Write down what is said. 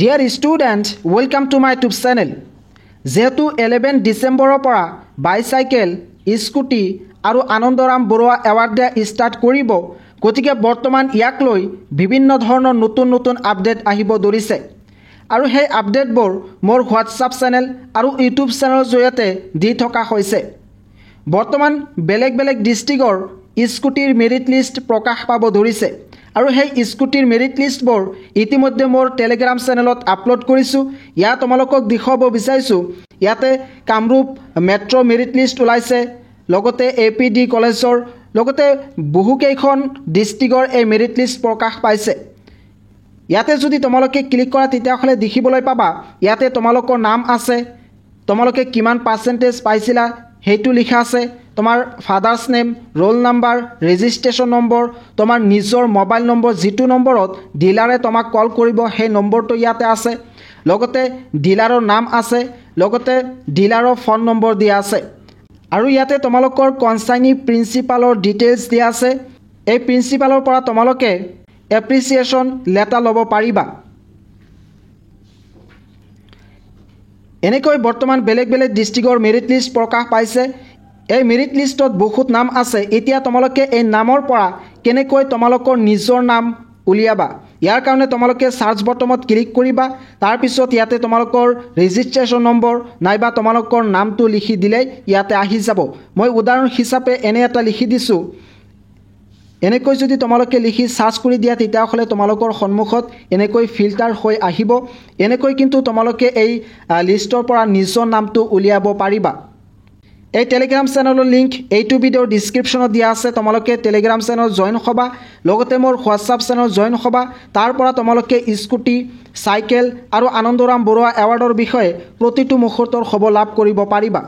Dear student, welcome to my YouTube channel. যেহেতু 11 ডিসেম্বৰৰ পৰা bicycle, scooty আৰু আনন্দৰাম বৰুৱা এৱাৰ্ড দিয়া ষ্টাৰ্ট কৰিব, গতিকে বৰ্তমান ইয়াক লৈ বিভিন্ন ধৰণৰ নতুন আপডেট আহিব ধৰিছে আৰু সেই আপডেটবোৰ মোৰ হোৱাটছআপ চেনেল আৰু ইউটিউব চেনেলৰ জৰিয়তে দি থকা হৈছে। বৰ্তমান বেলেগ ডিষ্ট্ৰিক্টৰ স্কুটিৰ মেৰিট লিষ্ট প্ৰকাশ পাব ধৰিছে আৰু সেই স্কুটিৰ মেৰিট লিষ্টবোৰ ইতিমধ্যে মোৰ টেলিগ্ৰাম চেনেলত আপলোড কৰিছোঁ। ইয়াত তোমালোকক দেখুৱাব বিচাৰিছোঁ, ইয়াতে কামৰূপ মেট্ৰ' মেৰিট লিষ্ট ওলাইছে, লগতে APD কলেজৰ, লগতে বহুকেইখন ডিষ্ট্ৰিক্টৰ এই মেৰিট লিষ্ট প্ৰকাশ পাইছে। ইয়াতে যদি তোমালোকে ক্লিক কৰা তেতিয়াহ'লে দেখিবলৈ পাবা ইয়াতে তোমালোকৰ নাম আছে, তোমালোকে কিমান পাৰ্চেণ্টেজ পাইছিলা সেইটো লিখা আছে, তোমাৰ father's name, roll number, registration number, তোমাৰ নিজৰ মোবাইল নম্বৰ, যিটো নম্বৰত ডিলাৰে তোমাক কল কৰিব সেই নম্বৰটো ইয়াতে আছে, লগতে ডিলাৰৰ নাম আছে, লগতে ডিলাৰৰ ফোন নম্বৰ দিয়া আছে আৰু ইয়াতে তোমালোকৰ কনচাইনি প্ৰিন্সিপালৰ ডিটেইলছ দিয়া আছে। এই প্ৰিন্সিপালৰ পৰা তোমালোকে এপ্ৰিচিয়েশ্যন লেটাৰ ল'ব পাৰিবা। এনেকৈ বৰ্তমান বেলেগ ডিষ্ট্ৰিক্টৰ মেৰিট লিষ্ট প্ৰকাশ পাইছে। এই মেৰিট লিষ্টত বহুত নাম আছে। এতিয়া তোমালোকে এই নামৰ পৰা কেনেকৈ তোমালোকৰ নিজৰ নাম উলিয়াবা, ইয়াৰ কাৰণে তোমালোকে সাৰ্চ বটনত ক্লিক কৰিবা। তাৰপিছত ইয়াতে তোমালোকৰ ৰেজিষ্ট্ৰেশ্যন নম্বৰ নাইবা তোমালোকৰ নামটো লিখি দিলেই ইয়াতে আহি যাব। মই উদাহৰণ হিচাপে এনে এটা লিখি দিছোঁ। এনেকৈ যদি তোমালোকে লিখি সাৰ্চ কৰি দিয়া তেতিয়াহ'লে তোমালোকৰ সন্মুখত এনেকৈ ফিল্টাৰ হৈ আহিব। এনেকৈ কিন্তু তোমালোকে এই লিষ্টৰ পৰা নিজৰ নামটো উলিয়াব পাৰিবা। এই টেলিগ্ৰাম চেনেলৰ লিংক এইটো ভিডিঅ'ৰ ডিছক্ৰিপশ্যনত দিয়া আছে। তোমালোকে টেলিগ্ৰাম চেনেল জইন হ'বা, লগতে মোৰ হোৱাটছআপ চেনেল জইন হ'বা। তাৰ পৰা তোমালোকে স্কুটি, চাইকেল আৰু আনন্দৰাম বৰুৱা এৱাৰ্ডৰ বিষয়ে প্ৰতিটো মুহূৰ্তৰ খবৰ লাভ কৰিব পাৰিবা।